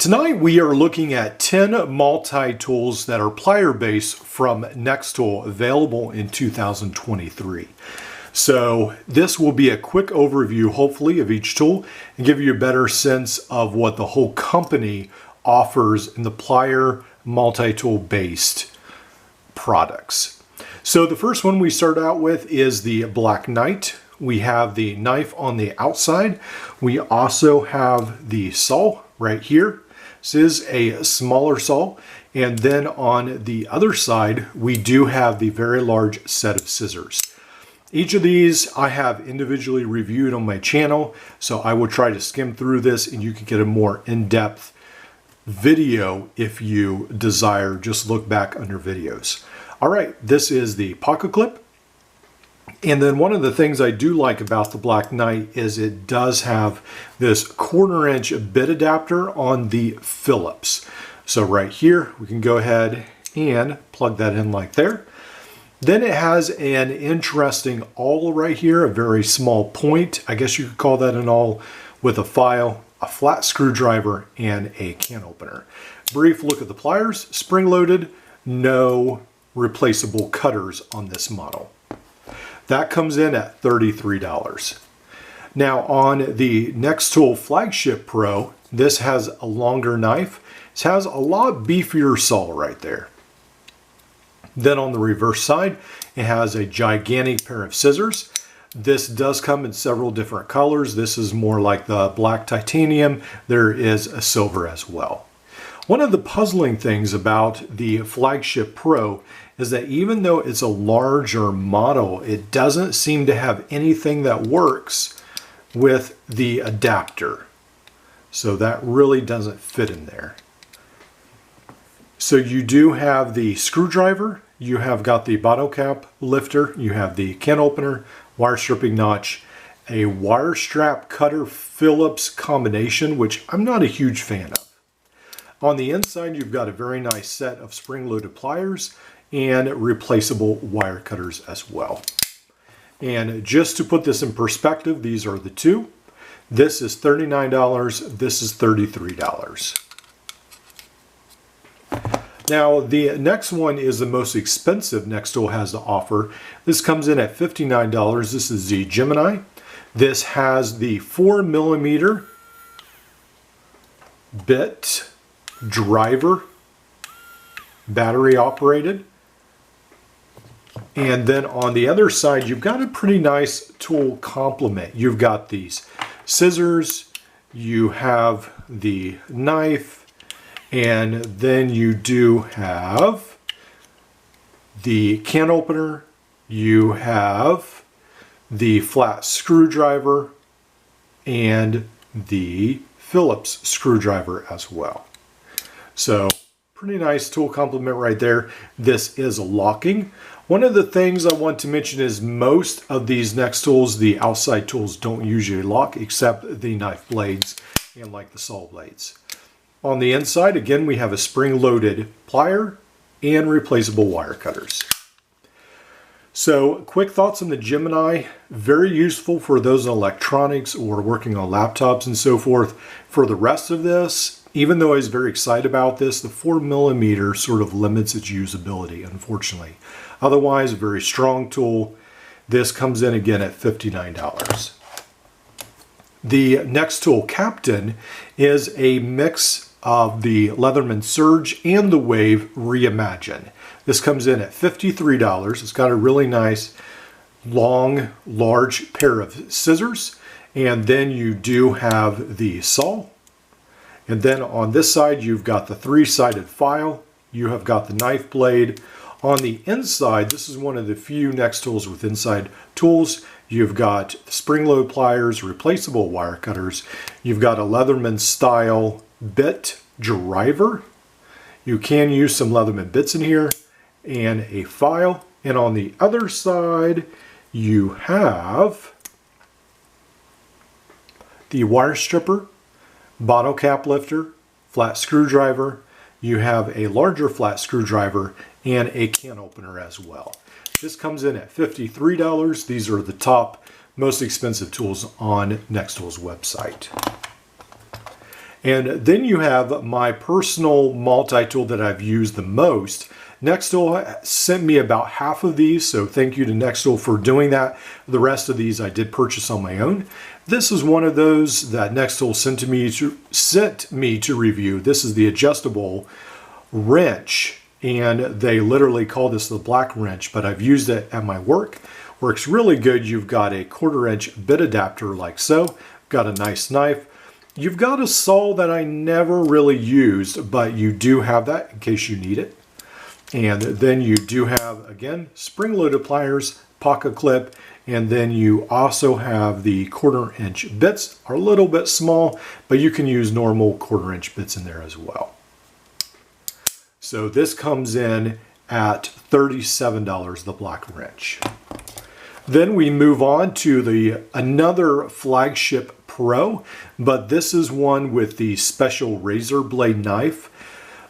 Tonight we are looking at 10 multi-tools that are plier-based from Nextool available in 2023. So this will be a quick overview, hopefully, of each tool and give you a better sense of what the whole company offers in the plier multi-tool based products. So the first one we start out with is the Black Knight. We have the knife on the outside. We also have the saw right here. This is a smaller saw. And then on the other side, we do have the very large set of scissors. Each of these I have individually reviewed on my channel, so I will try to skim through this and you can get a more in-depth video if you desire. Just look back under videos. All right, this is the pocket clip. And then one of the things I do like about the Black Knight is it does have this 1/4 inch bit adapter on the Phillips. So right here, we can go ahead and plug that in like there. Then it has an interesting awl right here, a very small point. I guess you could call that an awl with a file, a flat screwdriver, and a can opener. Brief look at the pliers, spring-loaded, no replaceable cutters on this model. That comes in at $33. Now on the Nextool Flagship Pro, this has a longer knife. This has a lot beefier saw right there. Then on the reverse side, it has a gigantic pair of scissors. This does come in several different colors. This is more like the black titanium. There is a silver as well. One of the puzzling things about the Flagship Pro is that even though it's a larger model, it doesn't seem to have anything that works with the adapter. So that really doesn't fit in there. So you do have the screwdriver, you have got the bottle cap lifter, you have the can opener, wire stripping notch, a wire strap cutter Phillips combination, which I'm not a huge fan of. On the inside, you've got a very nice set of spring-loaded pliers and replaceable wire cutters as well. And just to put this in perspective, these are the two. This is $39, this is $33. Now, the next one is the most expensive Nextool has to offer. This comes in at $59. This is the Gemini. This has the 4mm bit driver, battery operated. And then on the other side, you've got a pretty nice tool complement. You've got these scissors, you have the knife, and then you do have the can opener, you have the flat screwdriver, and the Phillips screwdriver as well. So pretty nice tool complement right there. This is locking. One of the things I want to mention is most of these Nextools, the outside tools don't usually lock except the knife blades and like the saw blades. On the inside, again, we have a spring-loaded plier and replaceable wire cutters. So quick thoughts on the Gemini. Very useful for those in electronics or working on laptops and so forth. For the rest of this, even though I was very excited about this, the 4mm sort of limits its usability, unfortunately. Otherwise, a very strong tool. This comes in again at $59. The Nextool Captain is a mix of the Leatherman Surge and the Wave Reimagine. This comes in at $53. It's got a really nice, long, large pair of scissors. And then you do have the saw. And then on this side, you've got the 3-sided file. You have got the knife blade. On the inside, this is one of the few Nextools with inside tools. You've got spring-load pliers, replaceable wire cutters. You've got a Leatherman style bit driver. You can use some Leatherman bits in here and a file. And on the other side, you have the wire stripper, bottle cap lifter, flat screwdriver. You have a larger flat screwdriver and a can opener as well. This comes in at $53. These are the top, most expensive tools on Nextool's website. And then you have my personal multi-tool that I've used the most. Nextool sent me about half of these, so thank you to Nextool for doing that. The rest of these I did purchase on my own. This is one of those that Nextool sent me to review. This is the adjustable wrench, and they literally call this the black wrench, but I've used it at my work. Works really good. You've got a 1/4 inch bit adapter like so. Got a nice knife. You've got a saw that I never really used, but you do have that in case you need it. And then you do have, again, spring-loaded pliers, pocket clip, and then you also have the 1/4 inch bits. Are a little bit small, but you can use normal 1/4 inch bits in there as well. So this comes in at $37, the black wrench. Then we move on to another Flagship Pro, but this is one with the special razor blade knife.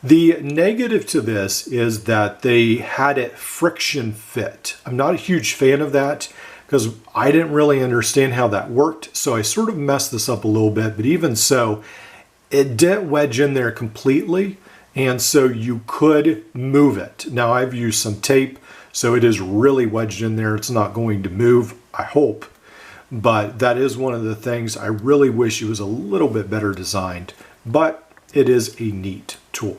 The negative to this is that they had it friction fit. I'm not a huge fan of that because I didn't really understand how that worked, so I sort of messed this up a little bit, but even so, it didn't wedge in there completely, and so you could move it. Now I've used some tape, so it is really wedged in there. It's not going to move, I hope, but that is one of the things I really wish it was a little bit better designed, but it is a neat tool.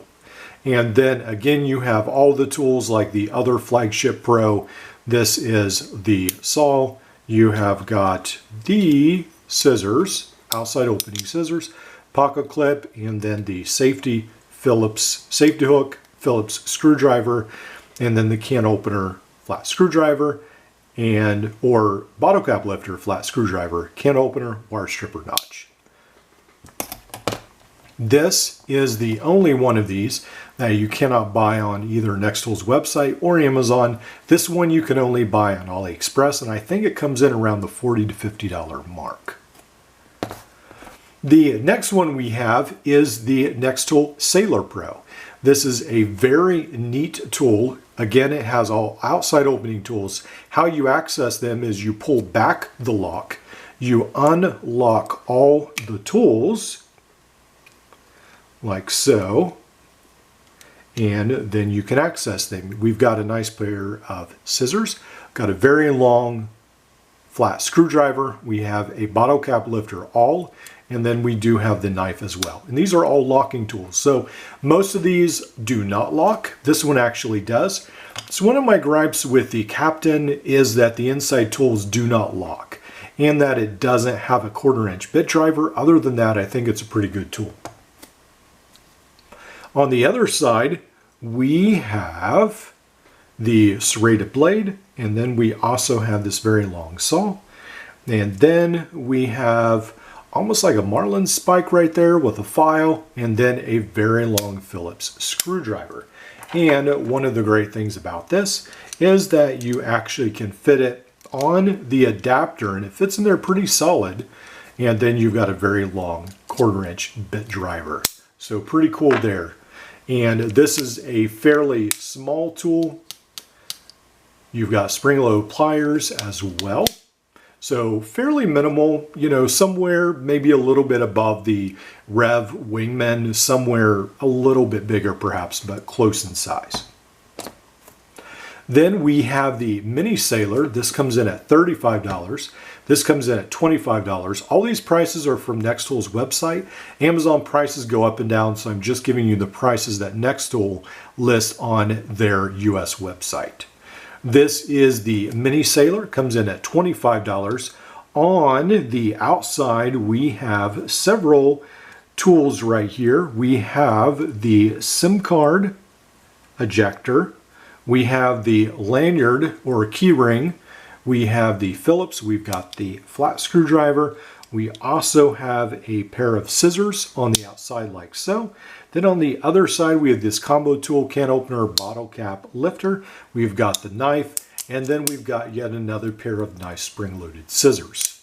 And then again, you have all the tools like the other Flagship Pro. This is the saw. You have got the scissors, outside opening scissors, pocket clip, and then the safety hook, Phillips screwdriver, and then the can opener flat screwdriver, or bottle cap lifter flat screwdriver, can opener, wire stripper notch. This is the only one of these that you cannot buy on either Nextool's website or Amazon. This one you can only buy on AliExpress, and I think it comes in around the $40 to $50 mark. The next one we have is the Nextool Sailor Pro. This is a very neat tool. Again, it has all outside opening tools. How you access them is you pull back the lock, you unlock all the tools, like so, and then you can access them. We've got a nice pair of scissors, got a very long flat screwdriver, we have a bottle cap lifter and then we do have the knife as well. And these are all locking tools. So most of these do not lock. This one actually does. So one of my gripes with the Captain is that the inside tools do not lock and that it doesn't have a 1/4 inch bit driver. Other than that, I think it's a pretty good tool. On the other side, we have the serrated blade, and then we also have this very long saw. And then we have almost like a marlin spike right there with a file, and then a very long Phillips screwdriver. And one of the great things about this is that you actually can fit it on the adapter, and it fits in there pretty solid. And then you've got a very long 1/4 inch bit driver. So pretty cool there. And this is a fairly small tool. You've got spring-loaded pliers as well. So fairly minimal, you know, somewhere maybe a little bit above the Rev Wingman, somewhere a little bit bigger perhaps, but close in size. Then we have the Mini Sailor. This comes in at $35. This comes in at $25. All these prices are from Nextool's website. Amazon prices go up and down, so I'm just giving you the prices that Nextool lists on their US website. This is the Mini Sailor, comes in at $25. On the outside, we have several tools right here. We have the SIM card ejector. We have the lanyard or key ring. We have the Phillips. We've got the flat screwdriver. We also have a pair of scissors on the outside like so. Then on the other side, we have this combo tool, can opener, bottle cap lifter. We've got the knife, and then we've got yet another pair of nice spring-loaded scissors.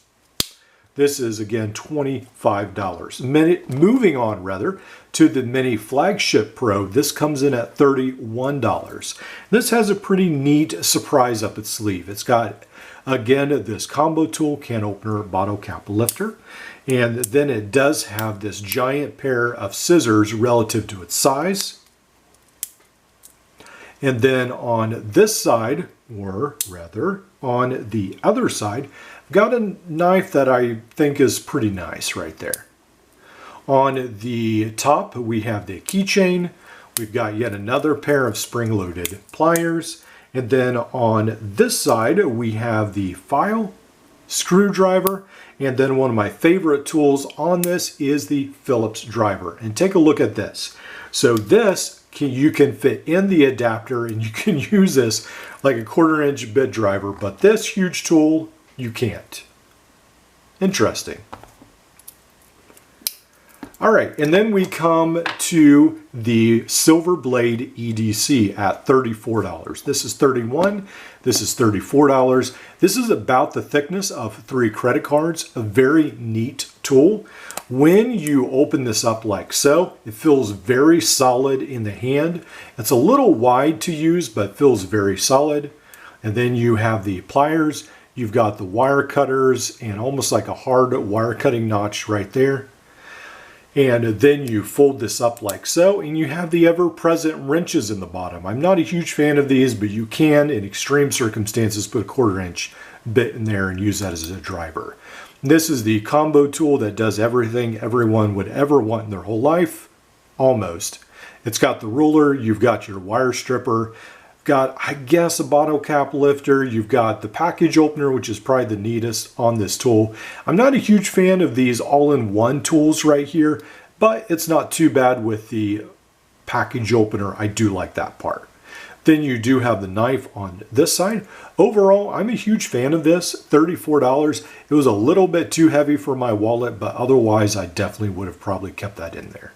This is, again, $25. Moving on, to the Mini Flagship Pro. This comes in at $31. This has a pretty neat surprise up its sleeve. It's got, again, this combo tool, can opener, bottle cap lifter. And then it does have this giant pair of scissors relative to its size. And then on this side, or rather on the other side, I've got a knife that I think is pretty nice right there. On the top, we have the keychain. We've got yet another pair of spring-loaded pliers. And then on this side, we have the file, screwdriver, and then one of my favorite tools on this is the Phillips driver. And take a look at this. So this, you can fit in the adapter and you can use this like a 1/4-inch bit driver, but this huge tool, you can't. Interesting. All right, and then we come to the Silver Blade EDC at $34. This is $31, this is $34. This is about the thickness of 3 credit cards, a very neat tool. When you open this up like so, it feels very solid in the hand. It's a little wide to use, but feels very solid. And then you have the pliers, you've got the wire cutters, and almost like a hard wire cutting notch right there. And then you fold this up like so, and you have the ever-present wrenches in the bottom. I'm not a huge fan of these, but you can, in extreme circumstances, put a 1/4-inch bit in there and use that as a driver. This is the combo tool that does everything everyone would ever want in their whole life, almost. It's got the ruler, you've got your wire stripper, got, I guess, a bottle cap lifter. You've got the package opener, which is probably the neatest on this tool. I'm not a huge fan of these all-in-one tools right here, but it's not too bad with the package opener. I do like that part. Then you do have the knife on this side. Overall, I'm a huge fan of this, $34. It was a little bit too heavy for my wallet, but otherwise I definitely would have probably kept that in there.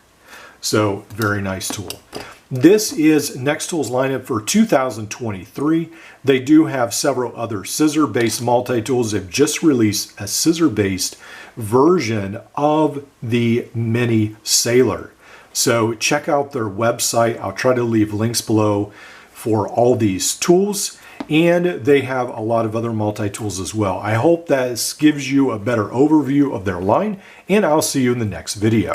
So, very nice tool. This is Nextool's lineup for 2023. They do have several other scissor-based multi-tools. They've just released a scissor-based version of the Mini Sailor. So check out their website. I'll try to leave links below for all these tools. And they have a lot of other multi-tools as well. I hope that gives you a better overview of their line, and I'll see you in the next video.